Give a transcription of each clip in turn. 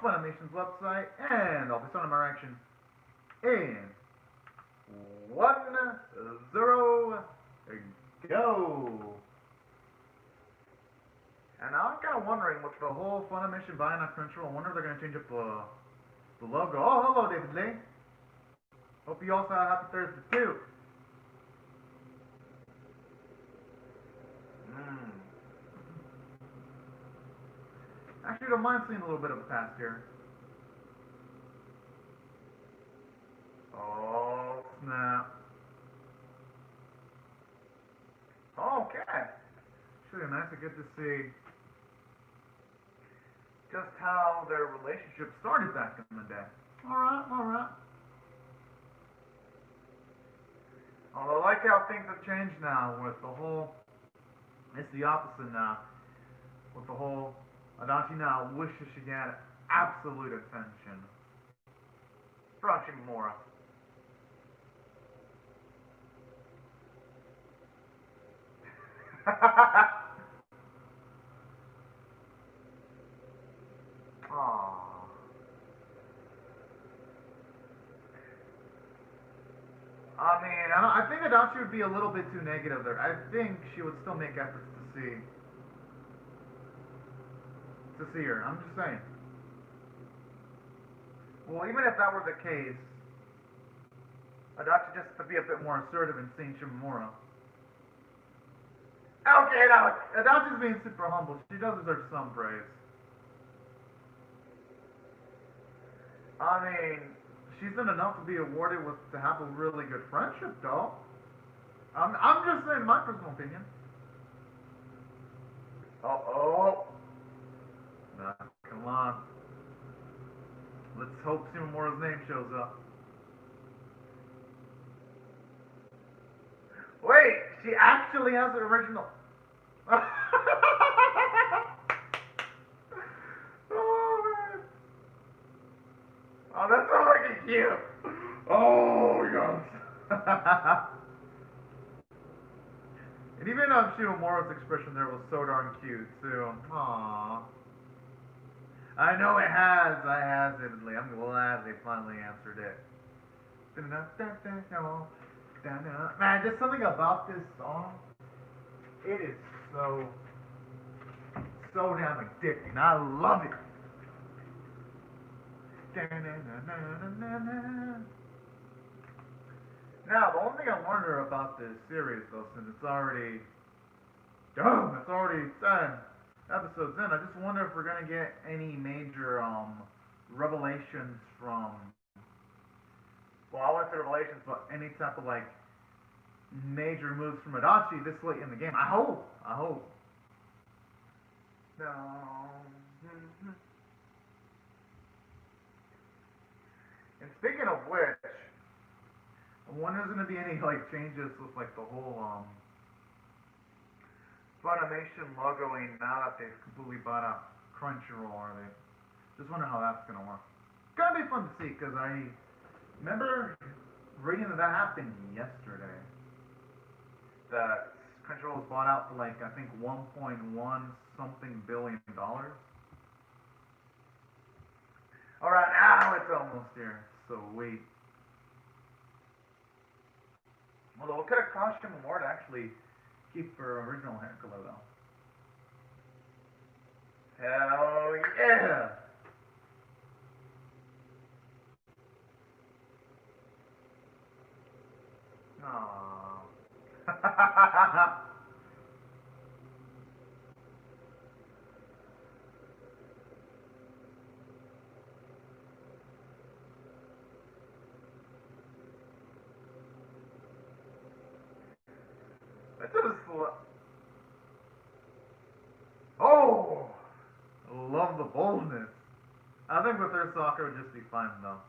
Funimation's website, and I'll be starting my reaction in 1-0, go. And now I'm kind of wondering with the whole Funimation buying out Crunchyroll, I wonder if they're going to change up the logo. Oh, hello, David Lee. Hope you also have a happy Thursday, too. Actually, don't mind seeing a little bit of a past here. Oh, snap. Okay. It's really nice to get to see just how their relationship started back in the day. Alright, alright. Although I like how things have changed now with the whole, it's the opposite now, with the whole Adachi now wishes she had absolute attention from Shimamura. Aww. I mean, I think Adachi would be a little bit too negative there. I think she would still make efforts to see her. I'm just saying. Well, even if that were the case, Adachi just to be a bit more assertive in seeing Shimamura. Okay, now Adachi's being super humble. She does deserve some praise. I mean, she's done enough to be awarded with to have a really good friendship, though. I'm just saying my personal opinion. Oh. Nah, come on. Let's hope Shimamura's name shows up. Wait, she actually has the original. Oh man. Oh, that's so fucking cute. Oh yes. And even Shimamura's expression there was so darn cute too. Aww. I know it has. I have vividly. I'm glad they finally answered it. Man, just something about this song. It is so damn addicting. I love it. Now, the only thing I wonder about this series, though, since it's already 10 episodes in, I just wonder if we're gonna get any major revelations from. Well, I wouldn't say revelations, but any type of like major moves from Adachi this late in the game. I hope. No. And speaking of which, I wonder if there's gonna be any like changes with like the whole Funimation logoing now that they've completely bought out Crunchyroll. Or they just wonder how that's gonna work. It's gonna be fun to see because I remember reading that happened yesterday. That Crunchyroll was bought out for like I think 1.1 something billion dollars. All right, now it's almost here. Sweet. Although it could have cost him more to actually keep her original hair color though. Hell yeah! Aww. That's just oh! Love the boldness. I think with her soccer would just be fine though.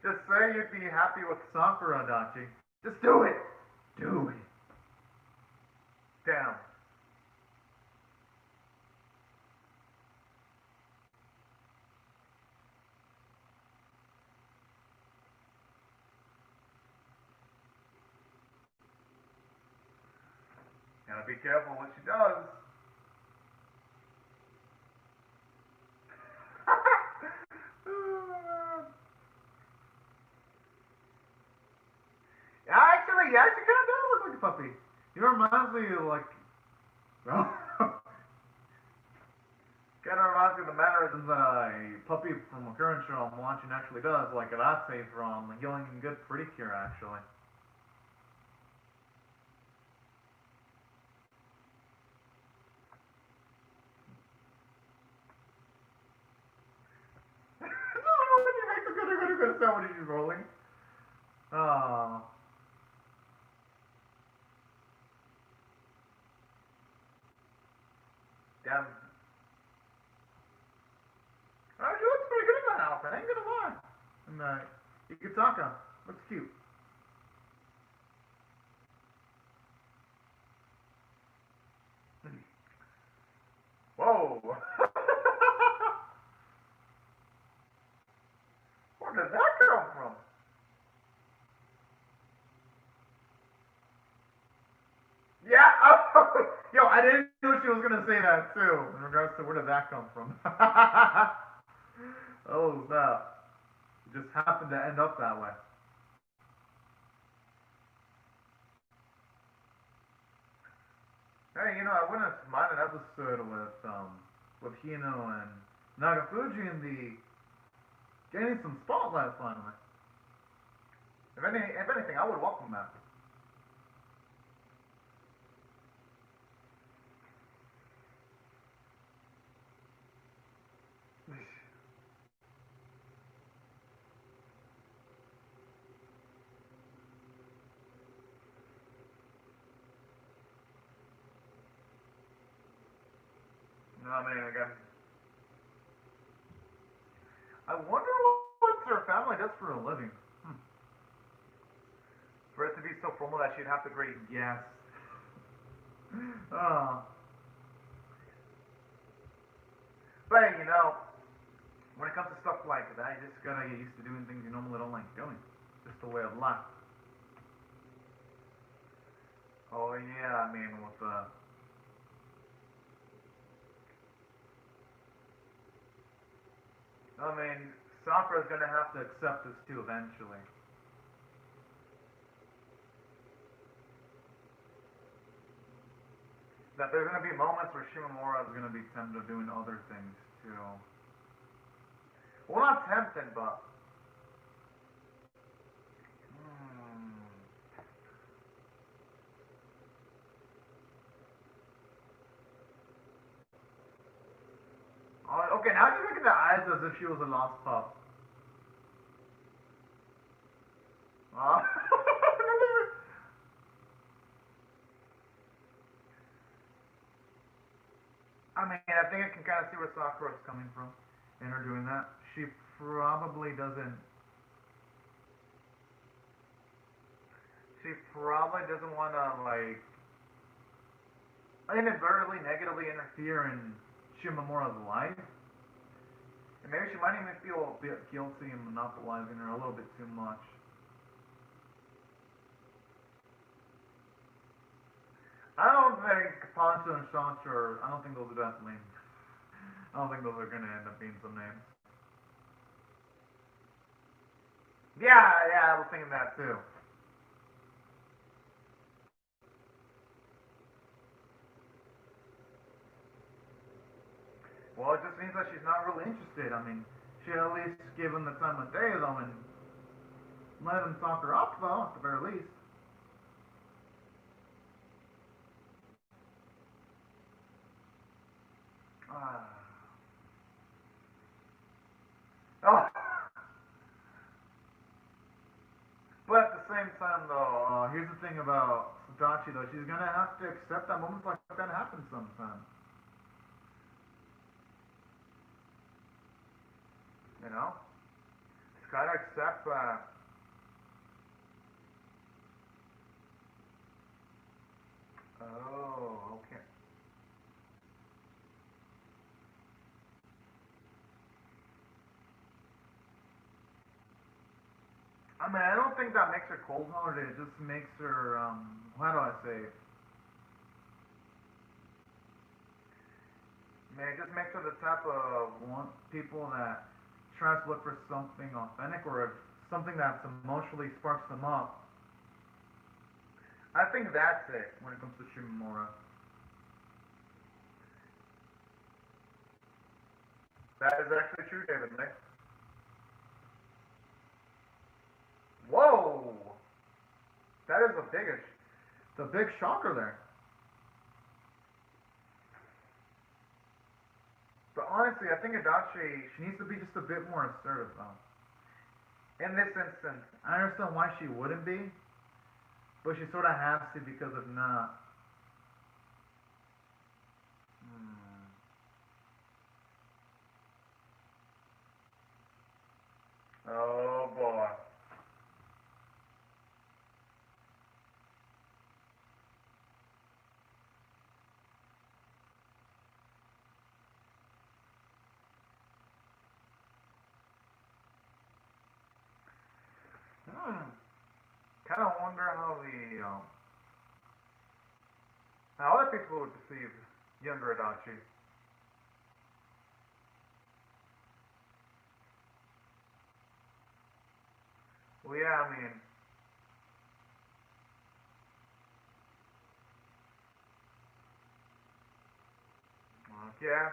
Just say you'd be happy with soccer, Adachi. Just do it! Do it. Damn. Gotta be careful what she does. Actually, yeah, she kind of does look like a puppy. It reminds me of like, well, kind of reminds me of the mannerisms that a puppy from a current show I'm watching actually does, like Adachi from Healing and Good Pretty Cure, actually. When she's rolling. Oh. Damn. Oh, she looks pretty good in that outfit, I ain't gonna lie. And Yukitaka looks cute. Whoa. Where did that come from? Yeah. Oh. Yo, I didn't know she was gonna say that too. In regards to where did that come from? Oh, snap. It just happened to end up that way. Hey, I wouldn't mind an episode with Hino and Nagafuji in the gaining some spotlight finally. If anything, I would welcome that. I mean, again, I wonder what her family does for a living. For it to be so formal that she'd have to grade yes. Oh. But when it comes to stuff like that, you just gotta get used to doing things you normally don't like doing. Just a way of life. Oh yeah, I mean with Sakura's gonna have to accept this too eventually. That there's gonna be moments where Shimamura is gonna be tempted of doing other things too. Well, not tempted, but. Hmm. Oh, okay, now she's making the eyes as if she was a lost pup. Uh, I mean, I think I can kind of see where Sakura's coming from in her doing that. She probably doesn't. She probably doesn't want to, like, inadvertently negatively interfere in Shimamura's life. And maybe she might even feel a bit guilty in monopolizing her a little bit too much. I don't think Poncho and Shantra, I don't think those are definitely. I don't think those are gonna end up being some names. Yeah, yeah, I was thinking that too. Well, it just means that she's not really interested. I mean, she at least give him the time of day though and let him talk her up though, at the very least. Ah. Oh. But at the same time, though, here's the thing about Adachi, though. She's gonna have to accept that moments like that happen sometimes. You know? She's gotta accept that. Oh, okay. I mean, I don't think that makes her cold-hearted. It just makes her, how do I say it? Man, it just makes her the type of people that tries to look for something authentic or if something that's emotionally sparks them up. I think that's it when it comes to Shimamura. That is actually true, David Lee. Whoa! That is the big shocker there. But honestly, I think Adachi, she needs to be just a bit more assertive, though. In this instance, I understand why she wouldn't be, but she sort of has to because if not. Hmm. Oh boy. Hmm. Kind of wonder how other people would perceive younger Adachi. Well, yeah, I mean, yeah.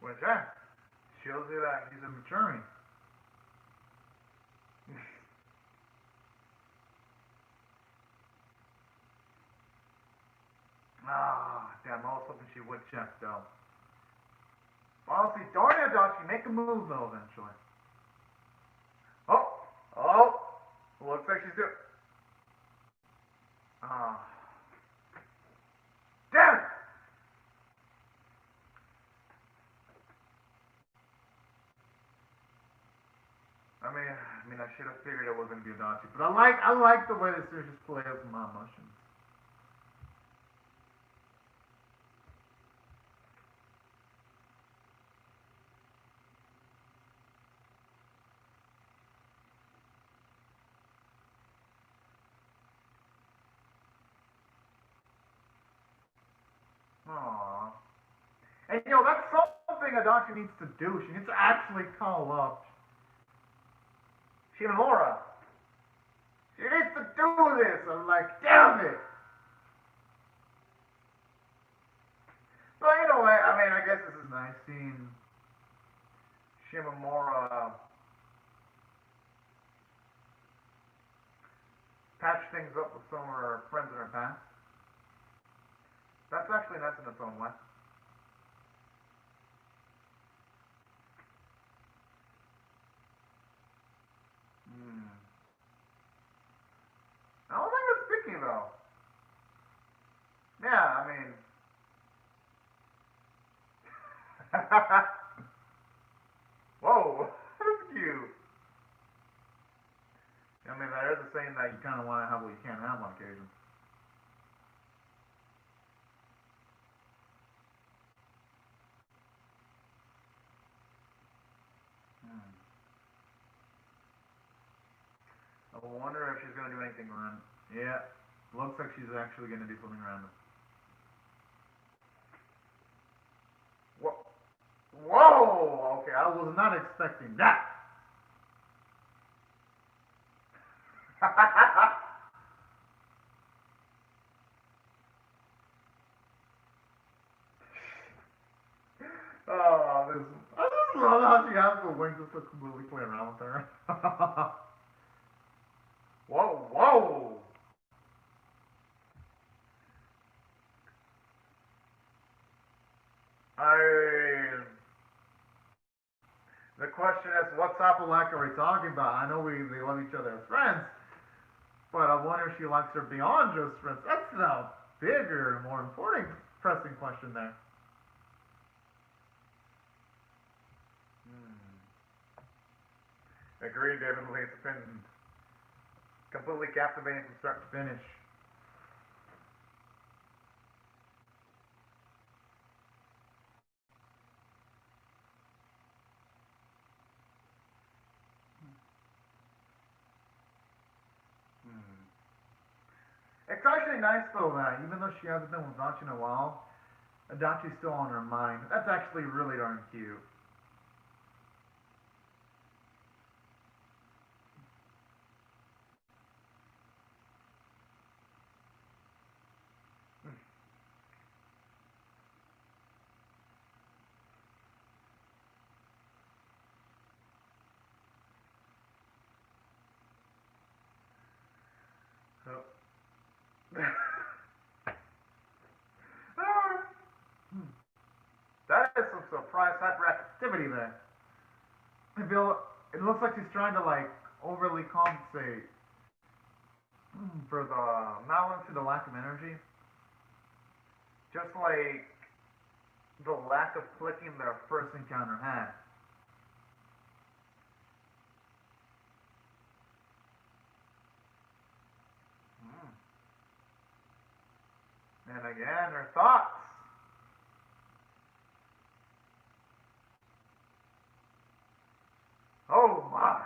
Which, yeah, shows you that he's a maturing. Ah, damn, I was hoping she would check, though. Honestly, darn it, Adachi, make a move, though, eventually. Oh, oh, looks like she's doing. Ah, damn it! I should have figured it was gonna be Adachi, but I like the way the series plays with my emotions. Aww. And that's something Adachi needs to do. She needs to actually call up Shimamura. She needs to do this. I'm like, damn it. But you know what? I guess this is nice seeing Shimamura patch things up with some of her friends in her past. That's actually nice in its own way. Hmm. I don't think it's picky though. Yeah, whoa, that's cute. There is a saying that you kind of want to have what you can't have on occasion. Hmm. I wonder if she's gonna do anything random. Yeah, looks like she's actually gonna do something random. Whoa! Whoa! Okay, I was not expecting that. Oh, this. I just love how she has the wings just to completely play around with her. Whoa, whoa! I. The question is, what type of like are we talking about? I know they love each other as friends, but I wonder if she likes her beyond just friends. That's the bigger, more important, pressing question there. Hmm. Agreed, David Lee. It's been completely captivating from start to finish. Hmm. It's actually nice though that even though she hasn't been with Adachi in a while, Adachi's still on her mind. That's actually really darn cute. So, that is some surprise hyperactivity there. I feel it looks like she's trying to like overly compensate for the balance and the lack of energy. Just like the lack of clicking their first encounter had. And again, her thoughts. Oh my.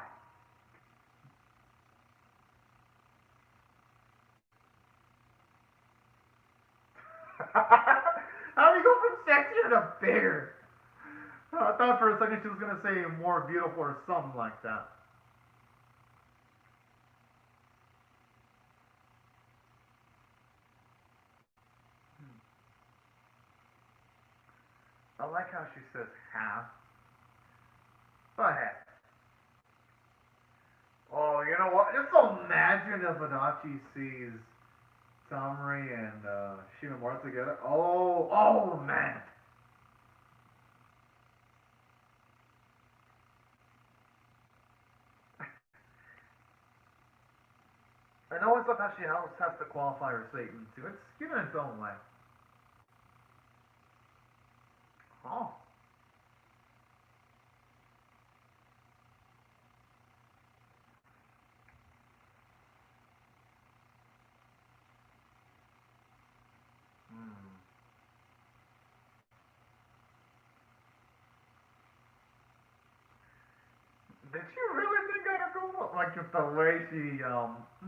How do you go from sexier to bigger? I thought for a second she was gonna say more beautiful or something like that. I like how she says half. But hey. Oh, you know what? Just imagine if Adachi sees Samri and Shimamura together. Oh man. I know it's how she has to qualify her Satan too. It's cute in its own way. Oh. Hmm. Did you really think I'd go like if the way she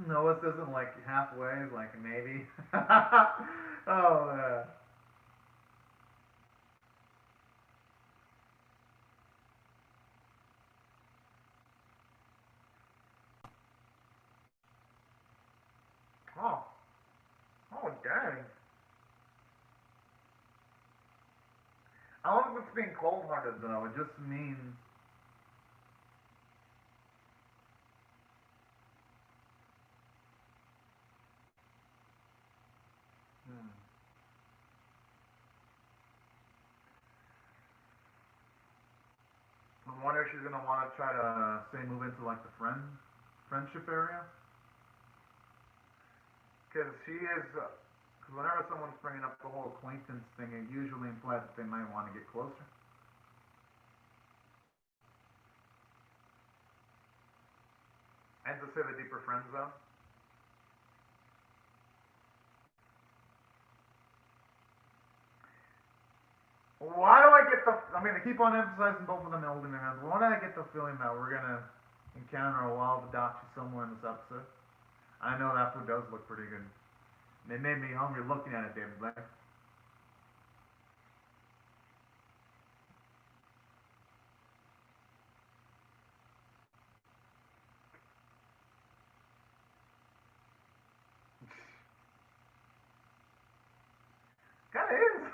Noah isn't like halfway, like maybe. Oh yeah. Oh. Oh dang. I don't think it's being cold hearted though. It just means hmm. I wonder if she's gonna want to try to say move into like the friendship area. Because she is. Because whenever someone's bringing up the whole acquaintance thing, it usually implies that they might want to get closer. And to say the deeper friend zone. Why do I get the? I mean, they keep on emphasizing both of them holding their hands. Why do I get the feeling that we're gonna encounter a wild Adachi somewhere in this episode? I know that food does look pretty good. It made me hungry looking at it, David Black. Kinda is.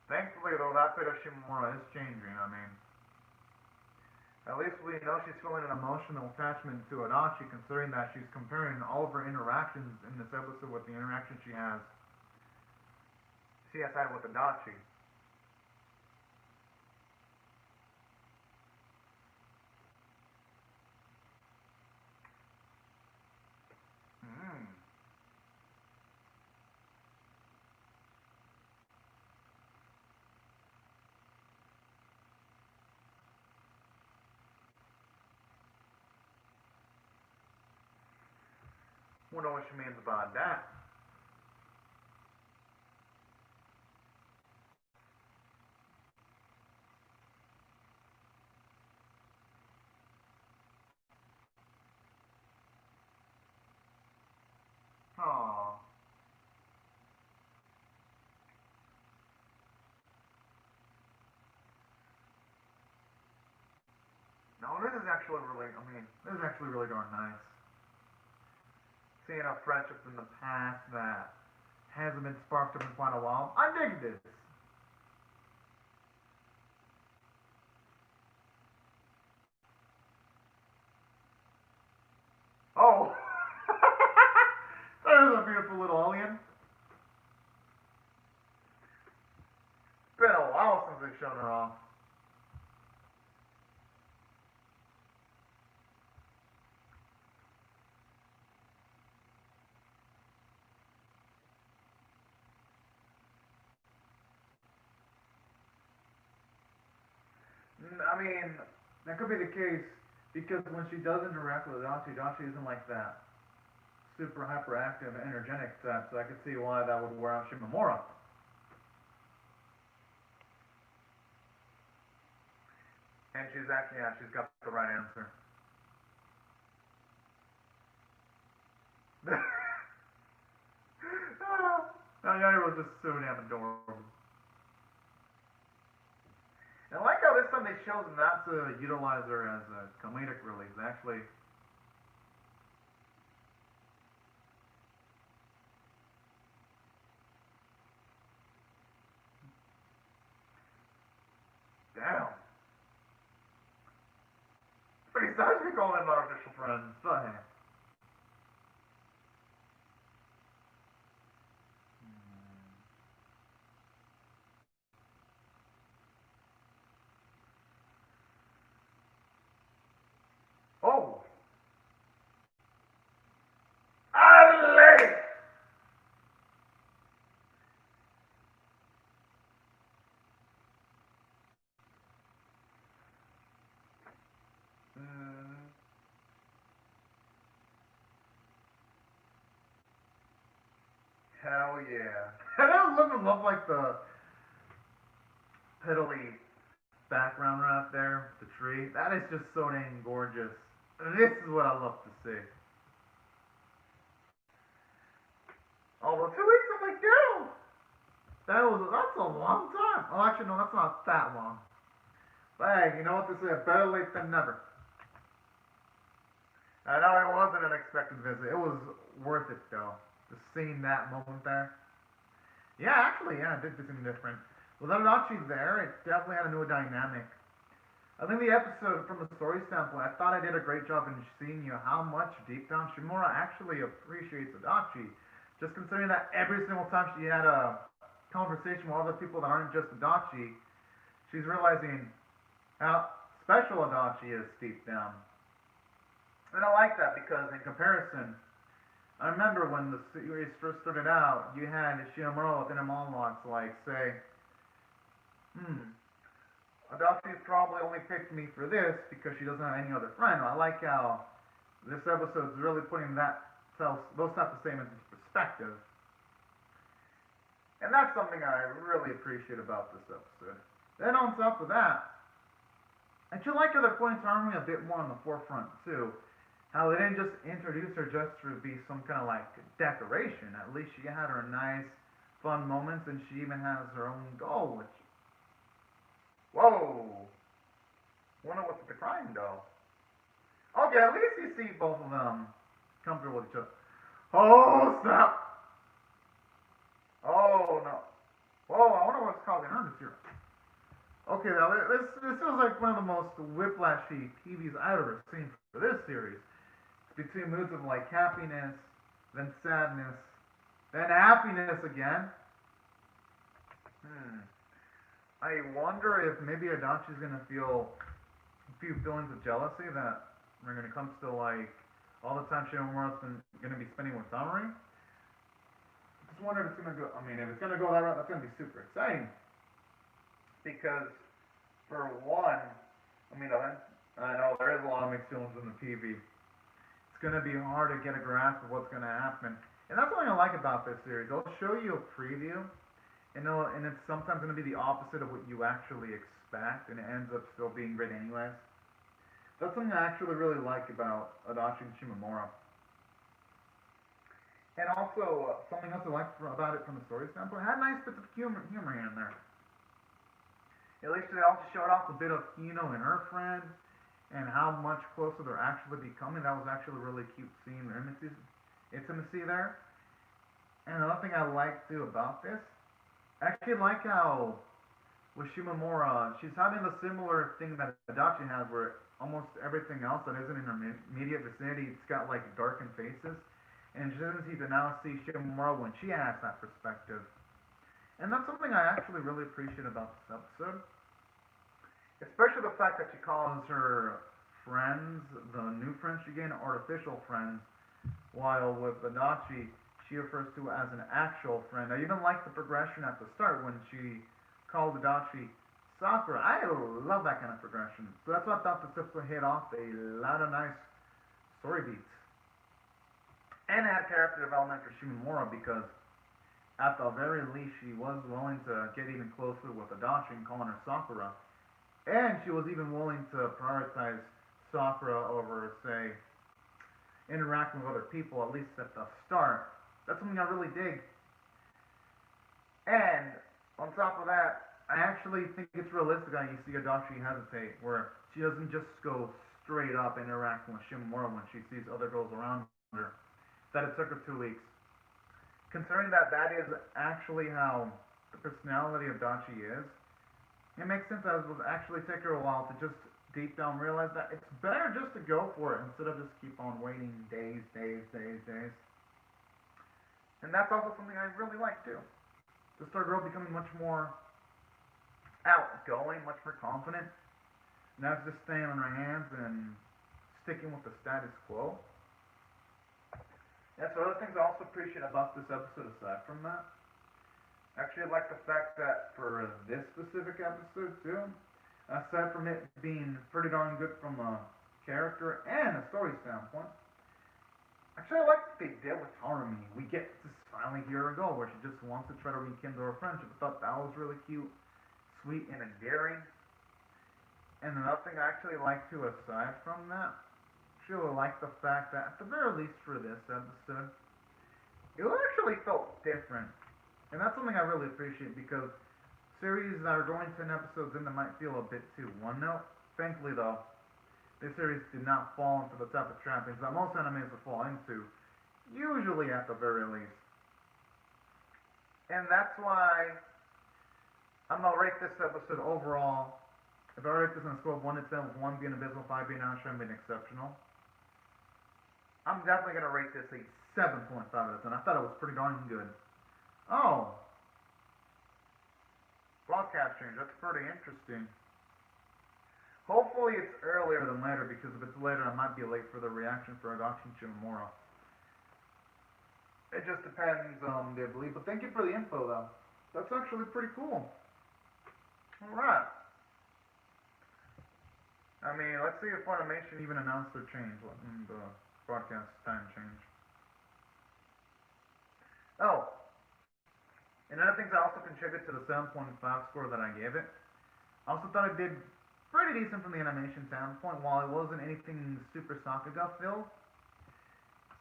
Thankfully, though, that bit of Shimamura is changing. I mean, at least we know she's feeling an emotional attachment to Adachi, considering that she's comparing all of her interactions in this episode with the interaction she has had with Adachi. Mm. Wonder what she means about that. No, this is actually really, this is actually really darn nice. Seeing a friendship in the past that hasn't been sparked up in quite a while. I dig this. Oh! There's a beautiful little alien. Been a while since they've shown her off. I mean, that could be the case because when she does interact with Adachi, Adachi isn't like that super hyperactive, energetic type, so I could see why that would wear out Shimamura. And she's actually, yeah, she's got the right answer. Yaya was just so damn adorable. And I like how this time they chose not to utilize her as a comedic relief. Actually, damn. Pretty sad to be calling them artificial friends, but hey. Oh! Ale! Hell yeah. And I love like the piddly background right there, the tree. That is just so dang gorgeous. This is what I love to see. Although 2 weeks, I'm like, damn, that's a long time. Oh, actually, no, that's not that long. But hey, you know what they say? Better late than never. I know it was an unexpected visit. It was worth it though. Just seeing that moment there. Yeah, actually, yeah, it did seem different. Without Adachi there, it definitely had a new dynamic. I think the episode, from a story standpoint, I thought I did a great job in seeing you how much deep down Shimura actually appreciates Adachi. Just considering that every single time she had a conversation with other people that aren't just Adachi, she's realizing how special Adachi is deep down. And I like that because in comparison, I remember when the series first started out, you had Shimamura with inner monologues like, say, Adachi's probably only picked me for this because she doesn't have any other friend. I like how this episode is really putting those types of statements into perspective. And that's something I really appreciate about this episode. Then on top of that, I do like how they're putting Harmony a bit more on the forefront too. How they didn't just introduce her just to be some kind of like decoration. At least she had her nice, fun moments, and she even has her own goal, which, whoa! Wonder what's with the crying doll. Okay, at least you see both of them comfortable with each other. Oh, stop! Oh, no. Whoa, I wonder what's causing her this year. Okay, now, this feels like one of the most whiplashy TVs I've ever seen for this series. It's between moods of, like, happiness, then sadness, then happiness again. I wonder if maybe Adachi's gonna feel a few feelings of jealousy that are gonna come to, like, all the time Shimamura's gonna be spending with Samurai. Just wonder if it's gonna go. I mean, if it's gonna go that route, that's gonna be super exciting. Because, for one, I know there is a lot of mixed feelings in the TV. It's gonna be hard to get a grasp of what's gonna happen, and that's what I like about this series. They'll show you a preview, and it's sometimes gonna be the opposite of what you actually expect, and it ends up still being great anyways. That's something I actually really like about Adachi and Shimamura. And also, something else I liked about it from a story standpoint, it had nice bits of humor here and there. At least they also showed off a bit of Hino and her friend, and how much closer they're actually becoming. That was actually really cute seeing their intimacy there. And another thing I like too about this, I actually like how with Shimamura, she's having the similar thing that Adachi has, where almost everything else that isn't in her immediate vicinity, it's got like darkened faces, and she doesn't seem to now see Shimamura when she has that perspective. And that's something I actually really appreciate about this episode, especially the fact that she calls her friends, the new friends she gained, artificial friends, while with Adachi, she refers to as an actual friend. I even like the progression at the start when she called Adachi Sakura. I love that kind of progression. So that's why I thought this episode hit off a lot of nice story beats. And it had character development for Shimamura because at the very least she was willing to get even closer with Adachi and calling her Sakura. And she was even willing to prioritize Sakura over, say, interacting with other people, at least at the start. That's something I really dig. And on top of that, I actually think it's realistic that you see Adachi hesitate, where she doesn't just go straight up interacting with Shimamura when she sees other girls around her. That it took her 2 weeks. Considering that that is actually how the personality of Adachi is, it makes sense that it would actually take her a while to just deep down realize that it's better just to go for it instead of just keep on waiting days. And that's also something I really like too. Just our girl becoming much more outgoing, much more confident. Not just staying on her hands and sticking with the status quo. That's one of the things I also appreciate about this episode aside from that. Actually, I like the fact that for this specific episode too, aside from it being pretty darn good from a character and a story standpoint, actually, I like what they did with Harumi. We get to finally hear her go, where she just wants to try to rekindle her friendship. I thought that was really cute, sweet, and endearing. And another thing I actually like too, aside from that, I really like the fact that, at the very least for this episode, it actually felt different. And that's something I really appreciate, because series that are going 10 episodes in that might feel a bit too one note. Thankfully, though, this series did not fall into the type of trappings that most animes would fall into, usually at the very least. And that's why I'm going to rate this episode overall. If I rate this on a scale of 1 to 10, with 1 being abysmal, 5 being outstanding, being exceptional, I'm definitely going to rate this a 7.5 out of 10. I thought it was pretty darn good. Oh, broadcast change. That's pretty interesting. Hopefully it's earlier than later, because if it's later, I might be late for the reaction for Adachi and Shimamura. It just depends on their belief. But thank you for the info, though. That's actually pretty cool. Alright. I mean, let's see if Funimation even announced their change, the broadcast time change. Oh. And other things I also contribute to the 7.5 score that I gave it. I also thought it did pretty decent from the animation standpoint. While it wasn't anything super Sakuga filled,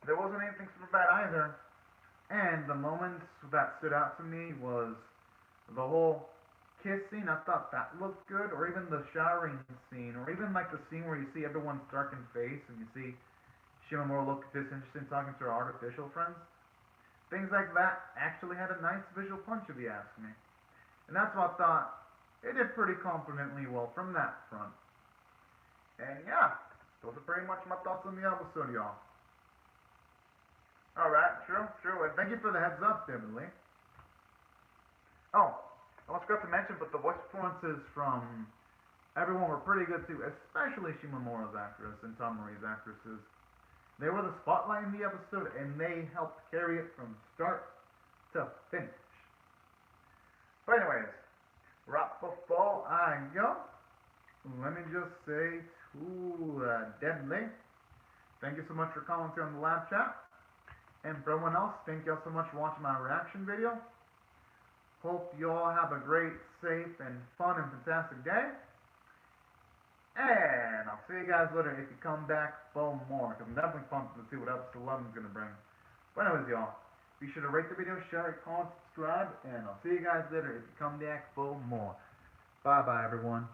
there wasn't anything super bad either. And the moments that stood out to me was the whole kiss scene. I thought that looked good, or even the showering scene, or even like the scene where you see everyone's darkened face and you see Shimamura look disinterested talking to her artificial friends. Things like that actually had a nice visual punch, if you ask me. And that's why I thought it did pretty confidently well from that front. And yeah, those are pretty much my thoughts on the episode, y'all. Alright, true. And thank you for the heads up, David Lee. Oh, I almost forgot to mention, but the voice performances from everyone were pretty good too, especially Shimamura's actress and Tamari's actresses. They were the spotlight in the episode, and they helped carry it from start to finish. But anyways, right before I go, let me just say to Deadly, thank you so much for commenting on the live chat. And for everyone else, thank you all so much for watching my reaction video. Hope you all have a great, safe, and fun and fantastic day. And I'll see you guys later if you come back for more, because I'm definitely pumped to see what episode 11 is going to bring. But anyways, y'all, be sure to rate the video, share it, comment, subscribe, and I'll see you guys later if you come back for more. Bye-bye, everyone.